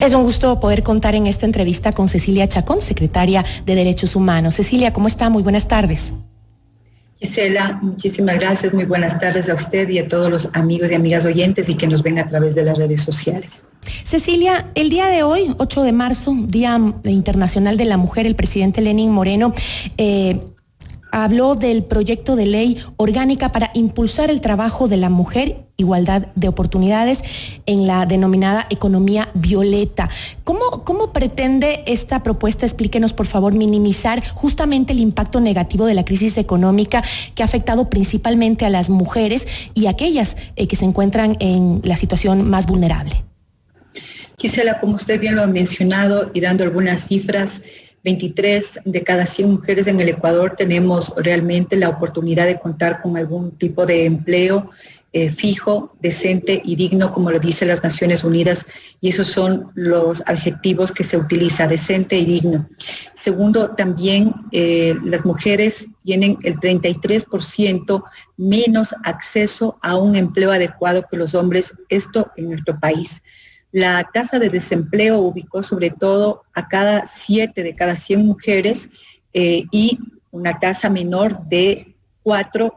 Es un gusto poder contar en esta entrevista con Cecilia Chacón, secretaria de Derechos Humanos. Cecilia, ¿cómo está? Muy buenas tardes. Gisela, muchísimas gracias. Muy buenas tardes a usted y a todos los amigos y amigas oyentes y que nos ven a través de las redes sociales. Cecilia, el día de hoy, 8 de marzo, Día Internacional de la Mujer, el presidente Lenín Moreno habló del proyecto de ley orgánica para impulsar el trabajo de la mujer, igualdad de oportunidades en la denominada economía violeta. ¿Cómo pretende esta propuesta, explíquenos por favor, minimizar justamente el impacto negativo de la crisis económica que ha afectado principalmente a las mujeres y aquellas que se encuentran en la situación más vulnerable? Gisela, como usted bien lo ha mencionado y dando algunas cifras, 23 de cada 100 mujeres en el Ecuador tenemos realmente la oportunidad de contar con algún tipo de empleo fijo, decente y digno, como lo dice las Naciones Unidas, y esos son los adjetivos que se utiliza, decente y digno. Segundo, también las mujeres tienen el 33% menos acceso a un empleo adecuado que los hombres, esto en nuestro país. La tasa de desempleo ubicó sobre todo a cada 7 de cada 100 mujeres y una tasa menor de 4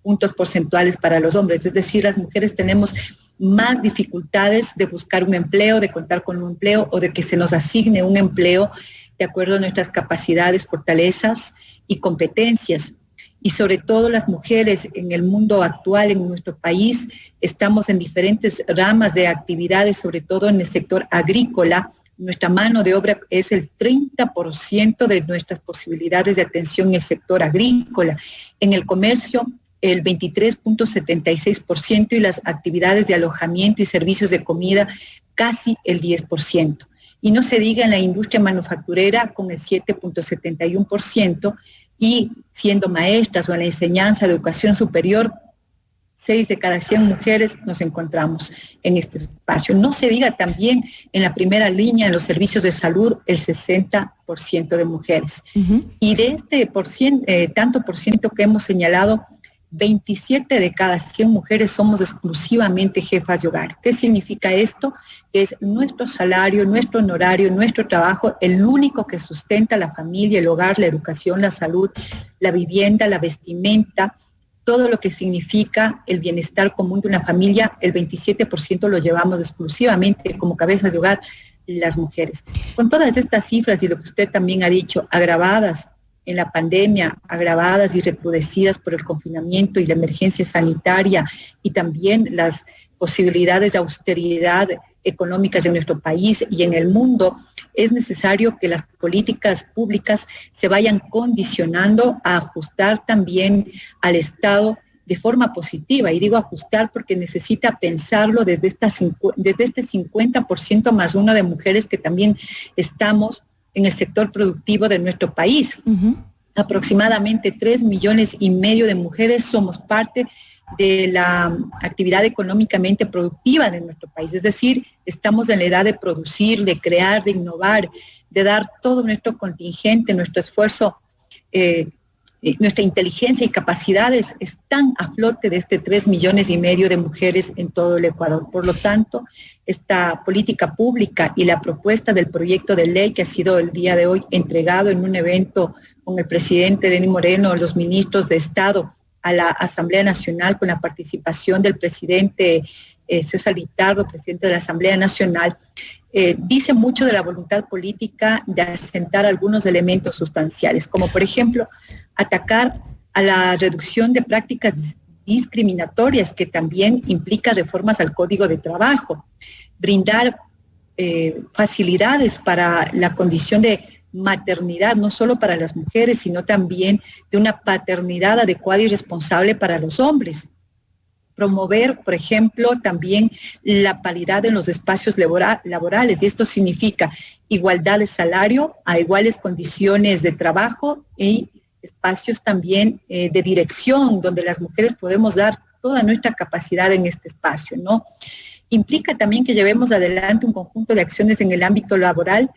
puntos porcentuales para los hombres. Es decir, las mujeres tenemos más dificultades de buscar un empleo, de contar con un empleo o de que se nos asigne un empleo de acuerdo a nuestras capacidades, fortalezas y competencias. Y sobre todo las mujeres en el mundo actual, en nuestro país, estamos en diferentes ramas de actividades, sobre todo en el sector agrícola. Nuestra mano de obra es el 30% de nuestras posibilidades de atención en el sector agrícola. En el comercio, el 23.76% y las actividades de alojamiento y servicios de comida, casi el 10%. Y no se diga en la industria manufacturera con el 7.71%, y siendo maestras o en la enseñanza de educación superior, 6 de cada 100 mujeres nos encontramos en este espacio. No se diga también en la primera línea, en los servicios de salud, el 60% de mujeres. Y de este tanto por ciento que hemos señalado, 27 de cada 100 mujeres somos exclusivamente jefas de hogar. ¿Qué significa esto? Es nuestro salario, nuestro honorario, nuestro trabajo, el único que sustenta la familia, el hogar, la educación, la salud, la vivienda, la vestimenta, todo lo que significa el bienestar común de una familia, el 27% lo llevamos exclusivamente como cabezas de hogar las mujeres. Con todas estas cifras y lo que usted también ha dicho, agravadas en la pandemia, agravadas y recrudecidas por el confinamiento y la emergencia sanitaria y también las posibilidades de austeridad económicas en nuestro país y en el mundo, es necesario que las políticas públicas se vayan condicionando a ajustar también al Estado de forma positiva. Y digo ajustar porque necesita pensarlo desde este 50% más uno de mujeres que también estamos en el sector productivo de nuestro país. Aproximadamente 3,5 millones de mujeres somos parte de la actividad económicamente productiva de nuestro país. Es decir, estamos en la edad de producir, de crear, de innovar, de dar todo nuestro contingente, nuestro esfuerzo, nuestra inteligencia y capacidades están a flote de este 3,5 millones de mujeres en todo el Ecuador. Por lo tanto, esta política pública y la propuesta del proyecto de ley que ha sido el día de hoy entregado en un evento con el presidente Lenín Moreno, los ministros de Estado a la Asamblea Nacional, con la participación del presidente César Litardo, presidente de la Asamblea Nacional, dice mucho de la voluntad política de asentar algunos elementos sustanciales, como por ejemplo atacar a la reducción de prácticas discriminatorias, que también implica reformas al Código de Trabajo, brindar facilidades para la condición de maternidad, no solo para las mujeres, sino también de una paternidad adecuada y responsable para los hombres. Promover, por ejemplo, también la paridad en los espacios laborales, y esto significa igualdad de salario, a iguales condiciones de trabajo y espacios también de dirección, donde las mujeres podemos dar toda nuestra capacidad en este espacio, ¿no? Implica también que llevemos adelante un conjunto de acciones en el ámbito laboral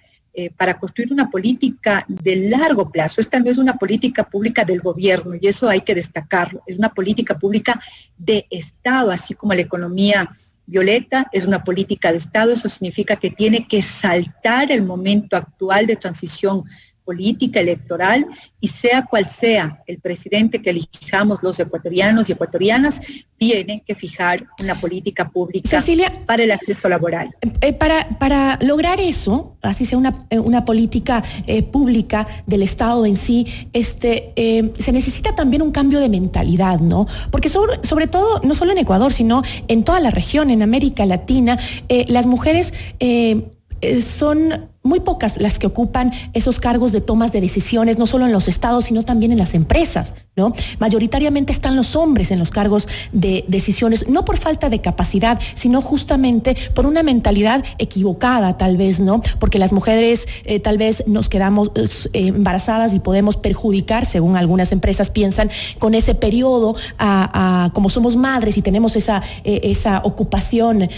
para construir una política de largo plazo. Esta no es una política pública del gobierno, y eso hay que destacarlo. Es una política pública de Estado, así como la economía violeta es una política de Estado. Eso significa que tiene que saltar el momento actual de transición política electoral, y sea cual sea el presidente que elijamos los ecuatorianos y ecuatorianas, tiene que fijar una política pública, Cecilia, para el acceso laboral. Para lograr eso, así sea una política pública del Estado en sí, se necesita también un cambio de mentalidad, ¿no? Porque sobre todo, no solo en Ecuador, sino en toda la región, en América Latina, las mujeres son muy pocas las que ocupan esos cargos de tomas de decisiones, no solo en los estados, sino también en las empresas, ¿no? Mayoritariamente están los hombres en los cargos de decisiones, no por falta de capacidad, sino justamente por una mentalidad equivocada, tal vez, ¿no? Porque las mujeres tal vez nos quedamos embarazadas y podemos perjudicar, según algunas empresas piensan, con ese periodo, como somos madres y tenemos esa ocupación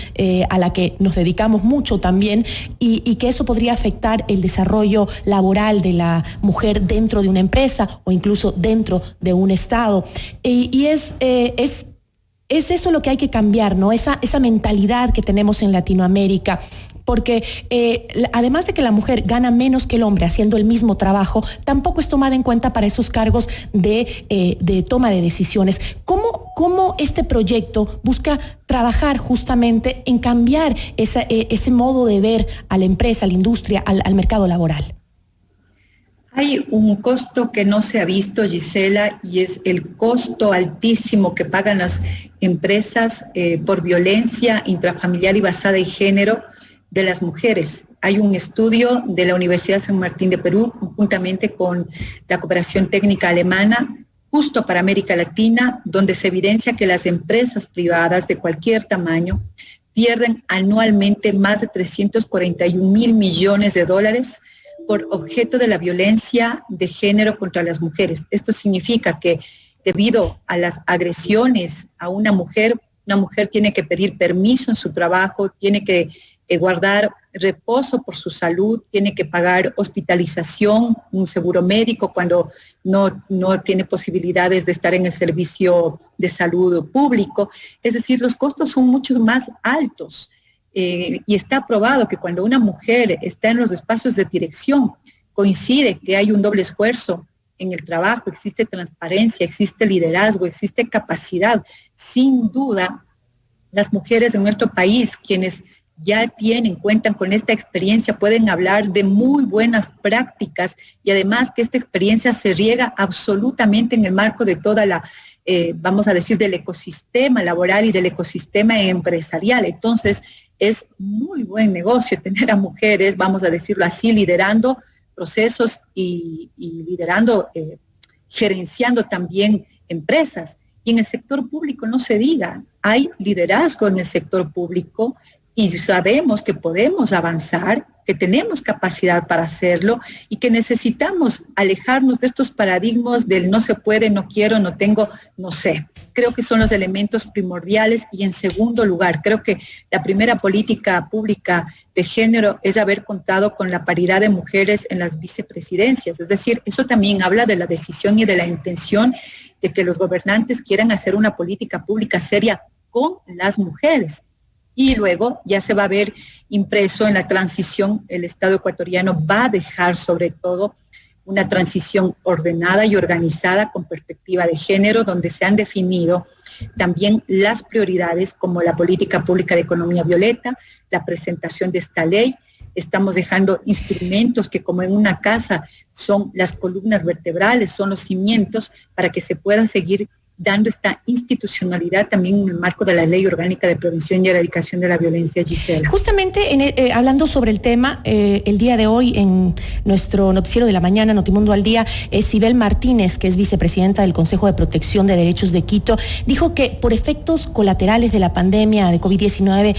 a la que nos dedicamos mucho también, y que eso podría afectar el desarrollo laboral de la mujer dentro de una empresa o incluso dentro de un estado. Y es eso lo que hay que cambiar, ¿no? Esa mentalidad que tenemos en Latinoamérica. Porque además de que la mujer gana menos que el hombre haciendo el mismo trabajo, tampoco es tomada en cuenta para esos cargos de toma de decisiones. ¿Cómo este proyecto busca trabajar justamente en cambiar ese modo de ver a la empresa, a la industria, al mercado laboral? Hay un costo que no se ha visto, Gisela, y es el costo altísimo que pagan las empresas por violencia intrafamiliar y basada en género de las mujeres. Hay un estudio de la Universidad San Martín de Perú, conjuntamente con la Cooperación Técnica Alemana, justo para América Latina, donde se evidencia que las empresas privadas de cualquier tamaño pierden anualmente más de 341.000 millones de dólares por objeto de la violencia de género contra las mujeres. Esto significa que debido a las agresiones a una mujer tiene que pedir permiso en su trabajo, tiene que guardar reposo por su salud, tiene que pagar hospitalización, un seguro médico cuando no tiene posibilidades de estar en el servicio de salud público. Es decir, los costos son mucho más altos. Y está probado que cuando una mujer está en los espacios de dirección, coincide que hay un doble esfuerzo en el trabajo, existe transparencia, existe liderazgo, existe capacidad. Sin duda, las mujeres en nuestro país, quienes ya cuentan con esta experiencia, pueden hablar de muy buenas prácticas, y además que esta experiencia se riega absolutamente en el marco de toda la, vamos a decir, del ecosistema laboral y del ecosistema empresarial. Entonces, es muy buen negocio tener a mujeres, vamos a decirlo así, liderando procesos y liderando, gerenciando también empresas. Y en el sector público no se diga, hay liderazgo en el sector público, y sabemos que podemos avanzar, que tenemos capacidad para hacerlo y que necesitamos alejarnos de estos paradigmas del no se puede, no quiero, no tengo, no sé. Creo que son los elementos primordiales. Y en segundo lugar, creo que la primera política pública de género es haber contado con la paridad de mujeres en las vicepresidencias. Es decir, eso también habla de la decisión y de la intención de que los gobernantes quieran hacer una política pública seria con las mujeres. Y luego ya se va a ver impreso en la transición, el Estado ecuatoriano va a dejar sobre todo una transición ordenada y organizada con perspectiva de género, donde se han definido también las prioridades como la política pública de economía violeta, la presentación de esta ley. Estamos dejando instrumentos que, como en una casa, son las columnas vertebrales, son los cimientos para que se pueda seguir dando esta institucionalidad también en el marco de la Ley Orgánica de Prevención y Erradicación de la Violencia, Gisela. Justamente hablando sobre el tema, el día de hoy en nuestro noticiero de la mañana, Notimundo al Día, Sibel Martínez, que es vicepresidenta del Consejo de Protección de Derechos de Quito, dijo que por efectos colaterales de la pandemia de COVID-19,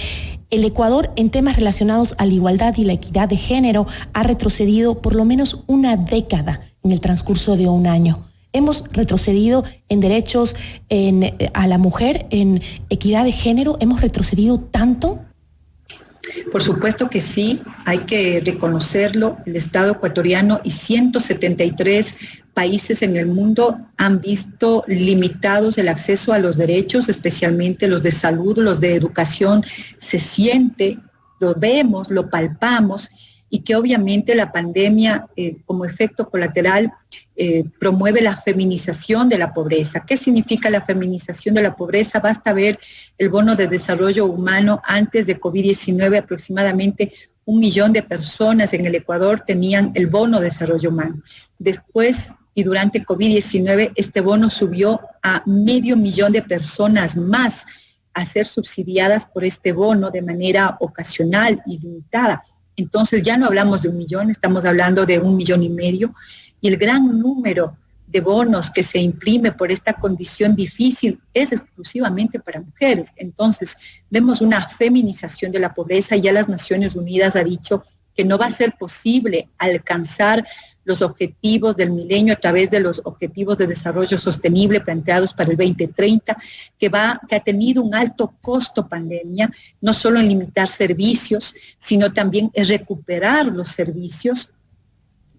el Ecuador, en temas relacionados a la igualdad y la equidad de género, ha retrocedido por lo menos una década en el transcurso de un año. Hemos retrocedido en derechos a la mujer, en equidad de género. ¿Hemos retrocedido tanto? Por supuesto que sí, hay que reconocerlo. El Estado ecuatoriano y 173 países en el mundo han visto limitados el acceso a los derechos, especialmente los de salud, los de educación. Se siente, lo vemos, lo palpamos, y que obviamente la pandemia como efecto colateral promueve la feminización de la pobreza. ¿Qué significa la feminización de la pobreza? Basta ver el bono de desarrollo humano. Antes de COVID-19 aproximadamente 1 millón de personas en el Ecuador tenían el bono de desarrollo humano. Después y durante COVID-19 este bono subió a 500,000 de personas más a ser subsidiadas por este bono de manera ocasional y limitada. Entonces ya no hablamos de 1 millón, estamos hablando de 1,5 millones, y el gran número de bonos que se imprime por esta condición difícil es exclusivamente para mujeres. Entonces vemos una feminización de la pobreza. Ya las Naciones Unidas ha dicho que no va a ser posible alcanzar los objetivos del milenio a través de los objetivos de desarrollo sostenible planteados para el 2030, que ha tenido un alto costo pandemia, no solo en limitar servicios, sino también en recuperar los servicios,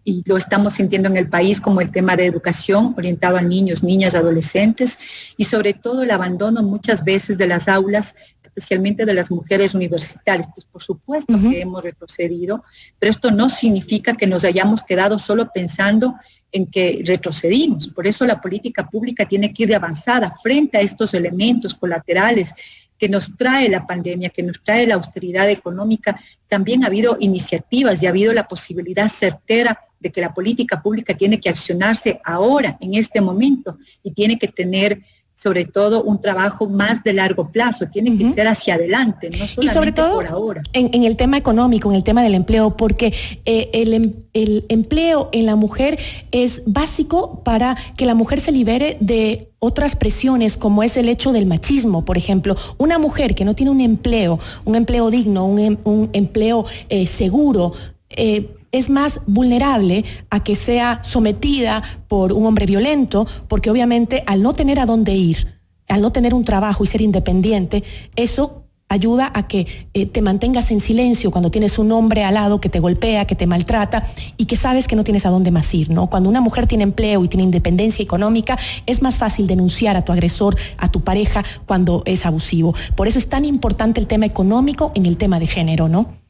y lo estamos sintiendo en el país, como el tema de educación orientado a niños, niñas, adolescentes, y sobre todo el abandono muchas veces de las aulas, especialmente de las mujeres universitarias. Pues por supuesto que hemos retrocedido, pero esto no significa que nos hayamos quedado solo pensando en que retrocedimos. Por eso la política pública tiene que ir de avanzada frente a estos elementos colaterales que nos trae la pandemia, que nos trae la austeridad económica. También ha habido iniciativas y ha habido la posibilidad certera de que la política pública tiene que accionarse ahora, en este momento, y tiene que tener sobre todo un trabajo más de largo plazo, tiene que ser hacia adelante, no solamente y sobre todo por ahora. En el tema económico, en el tema del empleo, porque el empleo en la mujer es básico para que la mujer se libere de otras presiones, como es el hecho del machismo. Por ejemplo, una mujer que no tiene un empleo digno, un empleo seguro, es más vulnerable a que sea sometida por un hombre violento, porque obviamente al no tener a dónde ir, al no tener un trabajo y ser independiente, eso ayuda a que te mantengas en silencio cuando tienes un hombre al lado que te golpea, que te maltrata y que sabes que no tienes a dónde más ir, ¿no? Cuando una mujer tiene empleo y tiene independencia económica, es más fácil denunciar a tu agresor, a tu pareja, cuando es abusivo. Por eso es tan importante el tema económico en el tema de género, ¿no?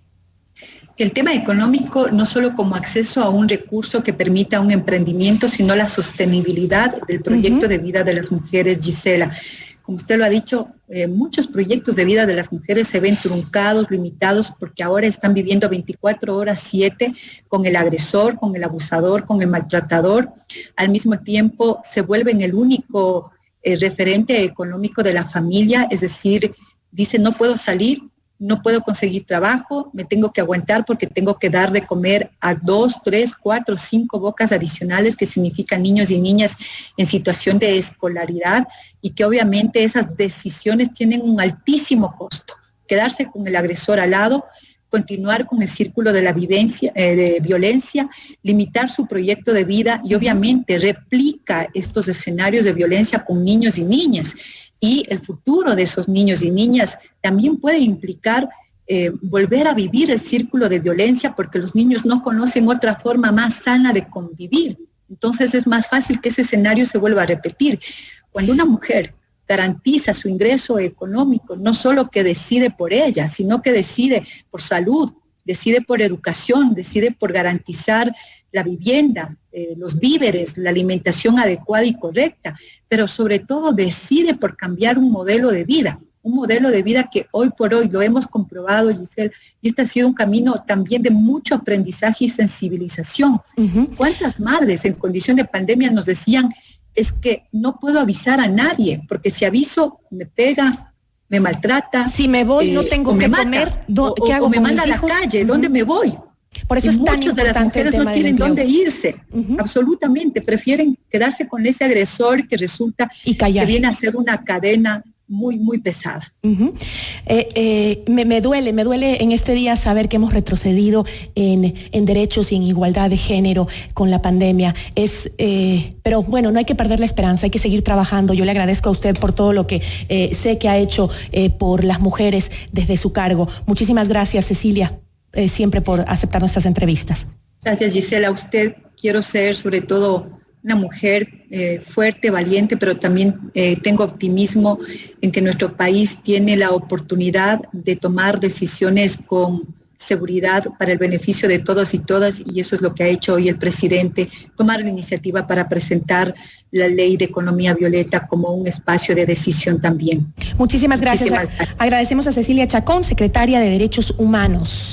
El tema económico, no solo como acceso a un recurso que permita un emprendimiento, sino la sostenibilidad del proyecto de vida de las mujeres, Gisela. Como usted lo ha dicho, muchos proyectos de vida de las mujeres se ven truncados, limitados, porque ahora están viviendo 24/7 con el agresor, con el abusador, con el maltratador. Al mismo tiempo se vuelven el único referente económico de la familia, es decir, dicen no puedo salir, no puedo conseguir trabajo, me tengo que aguantar porque tengo que dar de comer a 2, 3, 4, 5 bocas adicionales, que significan niños y niñas en situación de escolaridad, y que obviamente esas decisiones tienen un altísimo costo. Quedarse con el agresor al lado, continuar con el círculo de la de violencia, limitar su proyecto de vida y obviamente replica estos escenarios de violencia con niños y niñas. Y el futuro de esos niños y niñas también puede implicar volver a vivir el círculo de violencia, porque los niños no conocen otra forma más sana de convivir. Entonces es más fácil que ese escenario se vuelva a repetir. Cuando una mujer garantiza su ingreso económico, no solo que decide por ella, sino que decide por salud, decide por educación, decide por garantizar la vivienda, los víveres, la alimentación adecuada y correcta, pero sobre todo decide por cambiar un modelo de vida que hoy por hoy lo hemos comprobado, Giselle, y este ha sido un camino también de mucho aprendizaje y sensibilización. ¿Cuántas madres en condición de pandemia nos decían, es que no puedo avisar a nadie, porque si aviso me pega, me maltrata? Si me voy no tengo que comer, ¿qué hago? O me manda a la calle, ¿dónde me voy? Por eso es tan importante. Muchas de las mujeres no tienen dónde irse, absolutamente, prefieren quedarse con ese agresor que resulta que viene a ser una cadena muy, muy pesada. Me duele en este día saber que hemos retrocedido en derechos y en igualdad de género con la pandemia. Pero bueno, no hay que perder la esperanza, hay que seguir trabajando. Yo le agradezco a usted por todo lo que sé que ha hecho por las mujeres desde su cargo. Muchísimas gracias, Cecilia, siempre por aceptar nuestras entrevistas. Gracias, Gisela. A usted quiero ser sobre todo una mujer fuerte, valiente, pero también tengo optimismo en que nuestro país tiene la oportunidad de tomar decisiones con seguridad para el beneficio de todos y todas, y eso es lo que ha hecho hoy el presidente, tomar la iniciativa para presentar la ley de economía violeta como un espacio de decisión también. Muchísimas gracias. Agradecemos a Cecilia Chacón, secretaria de Derechos Humanos.